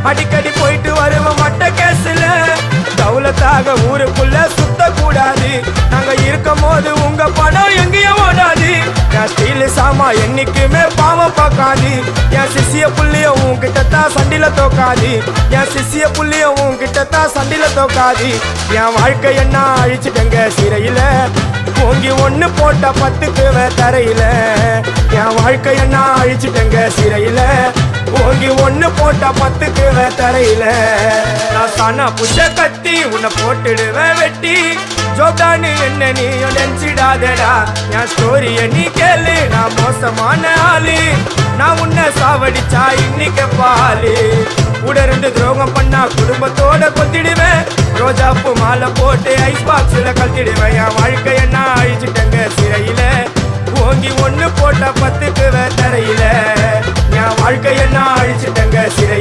அடிக்கடி போயிட்டு வருவோம் மட்ட கேஸ்ல தௌலத்தாக ஊருக்குள்ள சுத்த கூடாது நாங்க இருக்கும் போது உங்க படம் எங்கேயும் ஓடாது என் ஸ்டீல் சாமா என்னைக்குமே பாவம் பார்க்காது என் சிசிய புள்ளிய உன்கிட்டத்தான் சண்டில தோக்காது என் சிசிய புள்ளிய உன்கிட்டத்தான் சண்டில தோக்காது என் வாழ்க்கை என்ன அழிச்சிட்டங்க சிறையில ஓங்கி ஒண்ணு போட்ட 10க்கு தரையில என் வாழ்க்கை என்ன அழிச்சிட்டங்க சிறையில ஓங்கி ஒண்ணு போட்ட 10க்கு தரையில நான் சானா புஷ கத்தி உன்னை போட்டுடுவேன் வெட்டி ஜோப்டானு என்ன நீ நினைச்சிடாதடா என் ஸ்டோரிய நீ கேளு நான் மோசமான ஆளு நான் உன்னை சாவடிச்சா இன்னைக்கு பாலு உடருந்து துரோகம் பண்ணா குடும்பத்தோட கொத்திடுவேன் ரோஜாப்பு மாலை போட்டு ஐஸ் பாக்ஸ்ல கழட்டிடுவேன் என் வாழ்க்கை என்ன அழிச்சிட்டங்க சிறையில ஓங்கி ஒண்ணு போட்ட 10க்கு தரையில என் வாழ்க்கை என்ன அழிச்சிட்டங்க சிறை